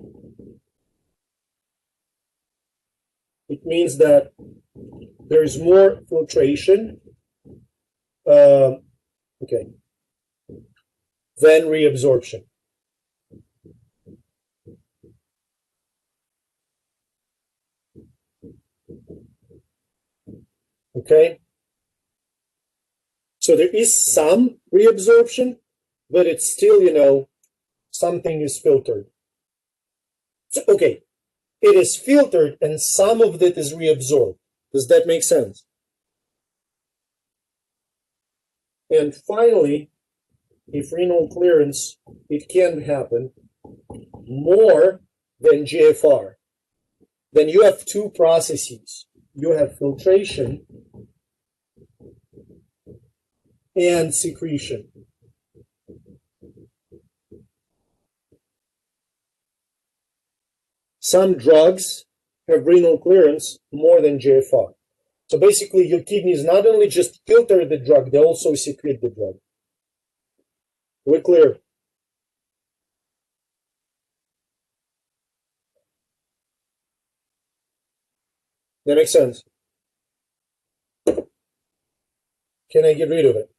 it means that there is more filtration than reabsorption. Okay? So there is some reabsorption, but it's still, something is filtered. So, okay, it is filtered and some of it is reabsorbed. Does that make sense? And finally, if renal clearance, it can happen more than GFR, then you have two processes. You have filtration and secretion. Some drugs have renal clearance more than GFR. So basically, your kidneys not only just filter the drug, they also secrete the drug. We're clear? That makes sense? Can I get rid of it?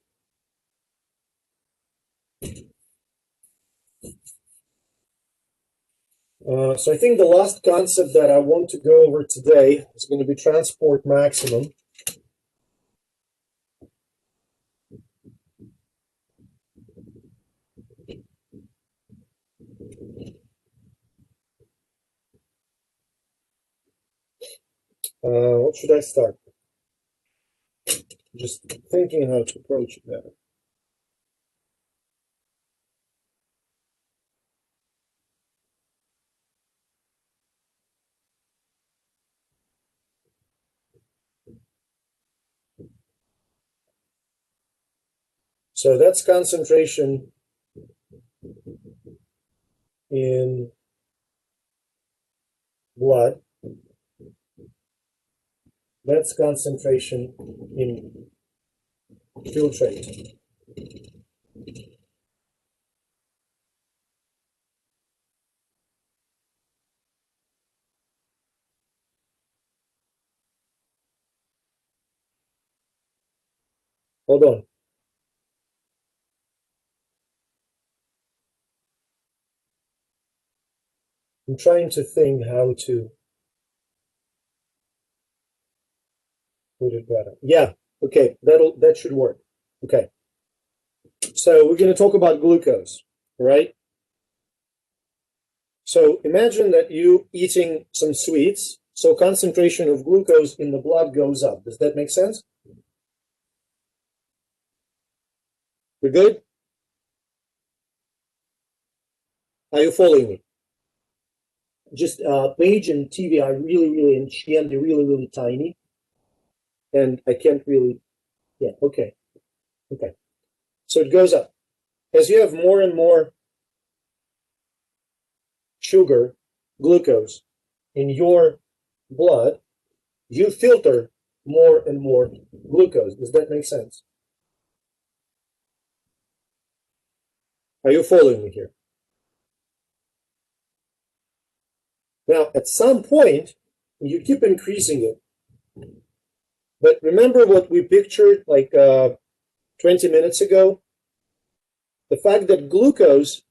So I think the last concept that I want to go over today is going to be transport maximum. What should I start? Just thinking how to approach it better. So that's concentration in blood. That's concentration in filtrate. Hold on. I'm trying to think how to put it better. Yeah, okay, that should work. Okay. So we're going to talk about glucose, right? So imagine that you eating some sweets, so concentration of glucose in the blood goes up. Does that make sense? We're good? Are you following me? Just Paige and TV are really, and Sheehan, they're really tiny. And I can't really, yeah, okay. Okay. So it goes up. As you have more and more sugar, glucose in your blood, you filter more and more glucose. Does that make sense? Are you following me here? Now, at some point, you keep increasing it. But remember what we pictured like 20 minutes ago? The fact that glucose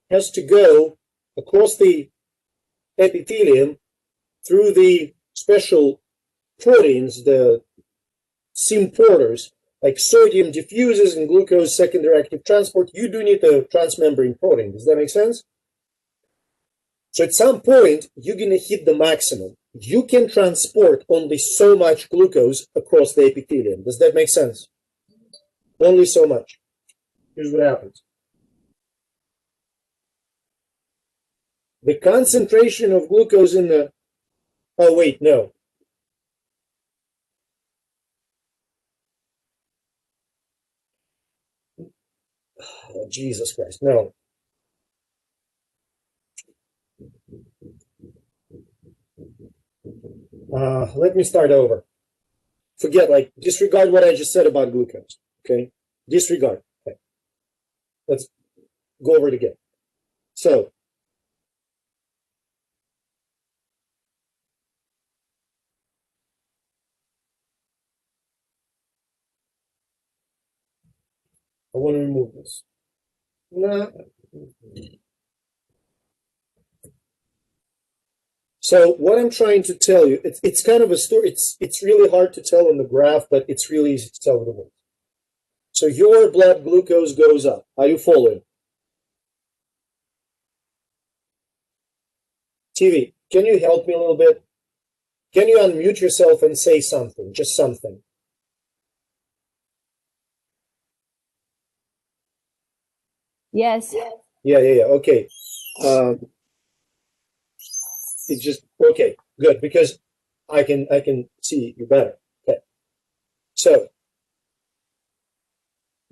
has to go across the epithelium through the special proteins, the symporters, like sodium diffusers and glucose secondary active transport. You do need a transmembrane protein. Does that make sense? So at some point, you're going to hit the maximum. You can transport only so much glucose across the epithelium. Does that make sense? Only so much. Here's what happens. The concentration of glucose in the... Oh, wait, no. Oh, Jesus Christ, no. Let me start over. Forget, like, disregard what I just said about glucose, okay? Disregard. Okay. Let's go over it again. So, I want to remove this. No. So what I'm trying to tell you, it's kind of a story. It's really hard to tell on the graph, but it's really easy to tell with the words. So your blood glucose goes up. Are you following? TV, can you help me a little bit? Can you unmute yourself and say something, just something? Yes. Yeah, okay. It's just, okay, good, because I can see you better. Okay. So,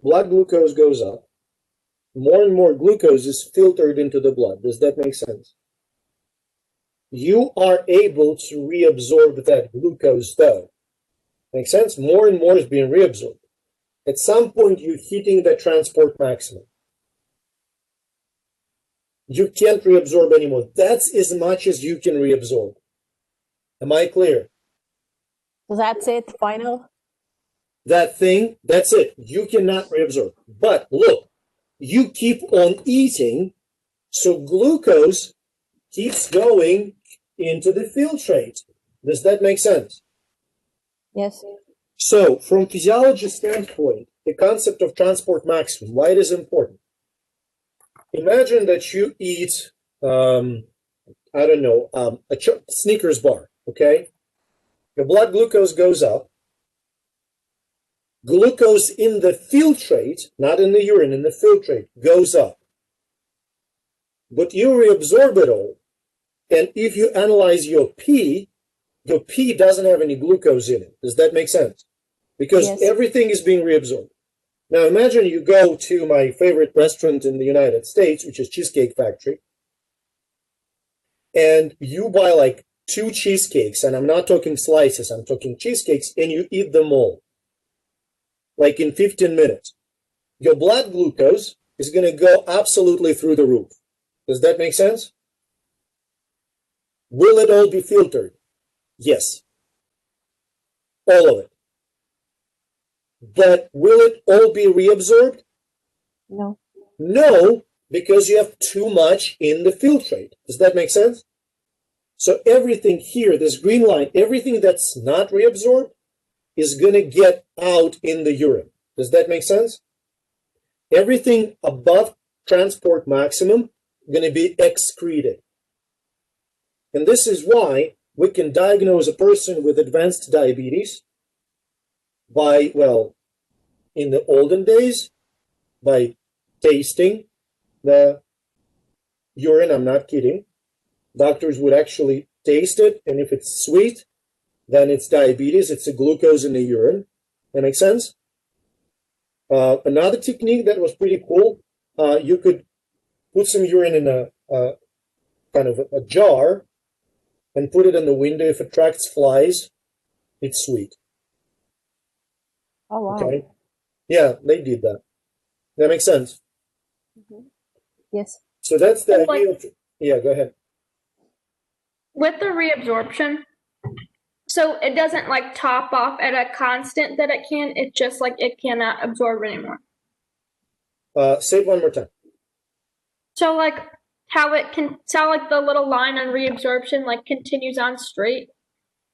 blood glucose goes up. More and more glucose is filtered into the blood. Does that make sense? You are able to reabsorb that glucose, though. Make sense? More and more is being reabsorbed. At some point, you're hitting the transport maximum. You can't reabsorb anymore. That's as much as you can reabsorb. Am I clear? That's it, final? That thing, that's it. You cannot reabsorb. But look, you keep on eating, so glucose keeps going into the filtrate. Does that make sense? Yes. So, from physiology standpoint, the concept of transport maximum, why it is important? Imagine that you eat, I don't know, a Snickers bar, okay? Your blood glucose goes up. Glucose in the filtrate, not in the urine, in the filtrate, goes up. But you reabsorb it all. And if you analyze your pee doesn't have any glucose in it. Does that make sense? Because yes. Everything is being reabsorbed. Now imagine you go to my favorite restaurant in the United States, which is Cheesecake Factory, and you buy like 2 cheesecakes, and I'm not talking slices, I'm talking cheesecakes, and you eat them all, like in 15 minutes. Your blood glucose is going to go absolutely through the roof. Does that make sense? Will it all be filtered? Yes. All of it. But will it all be reabsorbed? No. No, because you have too much in the filtrate. Does that make sense? So everything here, this green line, everything that's not reabsorbed is going to get out in the urine. Does that make sense? Everything above transport maximum is going to be excreted. And this is why we can diagnose a person with advanced diabetes by, well, in the olden days, by tasting the urine. I'm not kidding. Doctors would actually taste it, and if it's sweet, then it's diabetes. It's a glucose in the urine. That makes sense? Another technique that was pretty cool, you could put some urine in a kind of a jar and put it in the window. If it attracts flies, it's sweet. Oh, wow. Okay. Yeah, they did that. That makes sense. Mm-hmm. Yes. So that's the Like, idea of, yeah, go ahead. with the reabsorption, so it doesn't like top off at a constant that it can, it's just like it cannot absorb anymore. Say it one more time. So like how it can, so like the little line on reabsorption like continues on straight.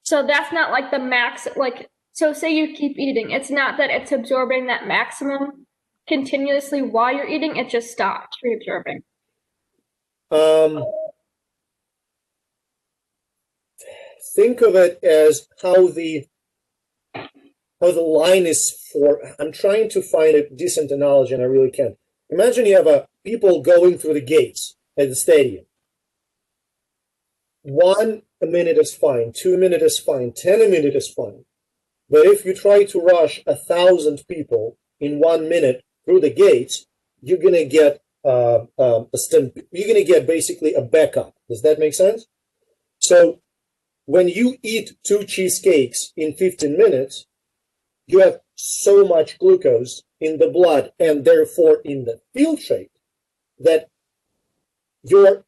So that's not like the max, like, so say you keep eating, it's not that it's absorbing that maximum continuously while you're eating, it just stops reabsorbing. Think of it as how the line is for. I'm trying to find a decent analogy, and I really can't. Imagine you have people going through the gates at the stadium. 1 minute is fine, 2 minutes is fine, 10 a minute is fine. But if you try to rush 1,000 people in 1 minute through the gates, you're gonna get you're gonna get basically a backup. Does that make sense? So when you eat 2 cheesecakes in 15 minutes, you have so much glucose in the blood and therefore in the filtrate that your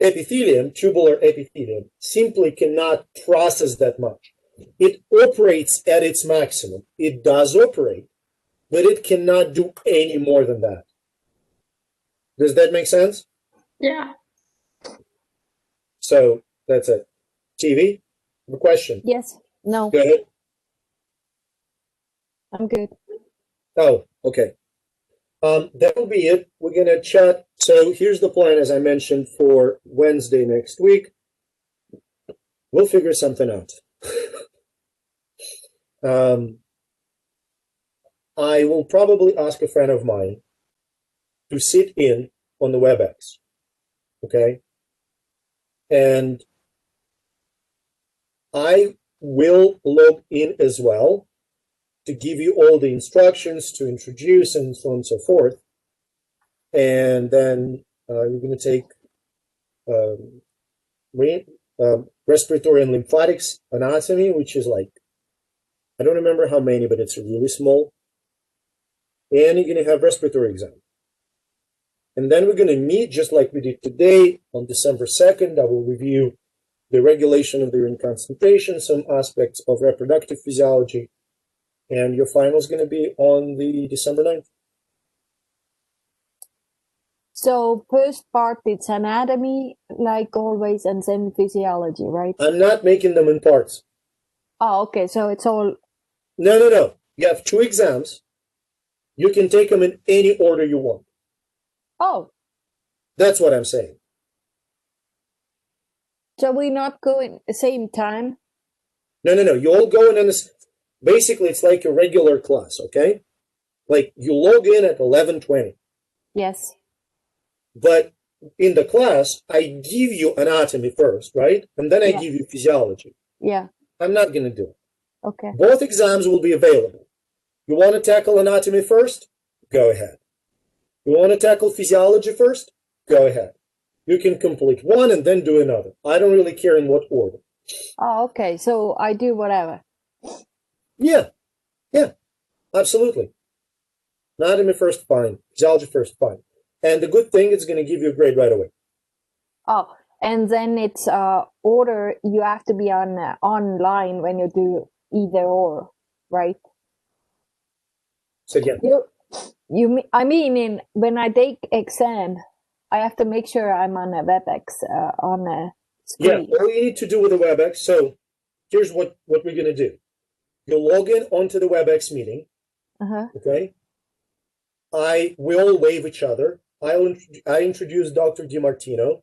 epithelium, tubular epithelium, simply cannot process that much. It operates at its maximum. It does operate, but it cannot do any more than that. Does that make sense? Yeah. So that's it. TV, a question? Yes. No. Go ahead. I'm good. Oh, okay. That will be it. We're going to chat. So here's the plan, as I mentioned, for Wednesday next week. We'll figure something out. I will probably ask a friend of mine to sit in on the WebEx, okay? And I will log in as well to give you all the instructions to introduce and so on and so forth. And then you're going to take respiratory and lymphatics anatomy, which is like, I don't remember how many, but it's really small. And you're going to have respiratory exam. And then we're going to meet just like we did today on December 2nd. I will review the regulation of the urine concentration, some aspects of reproductive physiology. And your final is going to be on the December 9th. So first part, it's anatomy, like always, and then physiology, right? I'm not making them in parts. Oh, okay. So it's all... No. You have 2 exams. You can take them in any order you want. Oh. That's what I'm saying. So we not going the same time? No. You all go in on this. Basically, it's like a regular class, okay? Like you log in at 11:20. Yes. But in the class, I give you anatomy first, right? And then I give you physiology. Yeah. I'm not going to do it. Okay. Both exams will be available. You want to tackle anatomy first? Go ahead. You want to tackle physiology first? Go ahead. You can complete one and then do another. I don't really care in what order. Oh, okay. So I do whatever. Yeah, absolutely. Anatomy first, fine. Physiology first, fine. And the good thing, it's going to give you a grade right away. Oh, and then it's order. You have to be on online when you do either or, right? So again, I mean, when I take exam, I have to make sure I'm on a WebEx on a screen. Yeah, all you need to do with the WebEx. So here's what we're going to do. You'll log in onto the WebEx meeting. Okay. We all wave each other. I introduce Dr. DiMartino.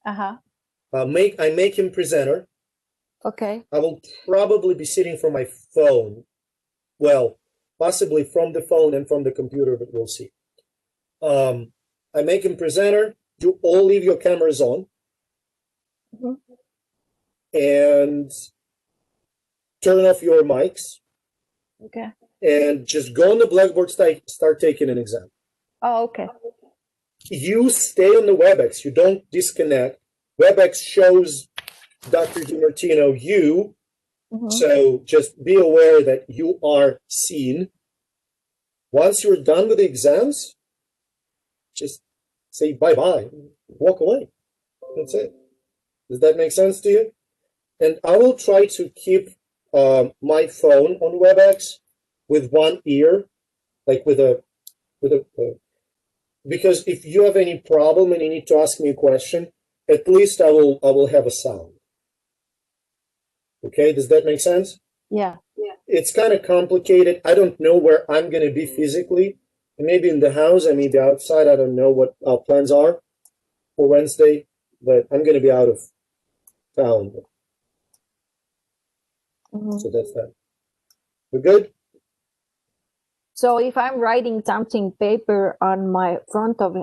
I make him presenter. Okay. I will probably be sitting from my phone. Well, possibly from the phone and from the computer, but we'll see. I make him presenter. You all leave your cameras on. And turn off your mics. Okay. And just go on the blackboard, start taking an exam. Oh, okay. You stay on the WebEx. You don't disconnect. WebEx shows Dr. DiMartino you. So just be aware that you are seen. Once you're done with the exams, just say bye-bye. Walk away. That's it. Does that make sense to you? And I will try to keep my phone on WebEx with one ear, like because if you have any problem and you need to ask me a question, at least I will have a sound. Okay, does that make sense? Yeah. It's kind of complicated. I don't know where I'm going to be physically. Maybe in the house, I may be outside. I don't know what our plans are for Wednesday, but I'm going to be out of town. So that's that. We're good? So if I'm writing something paper on my front of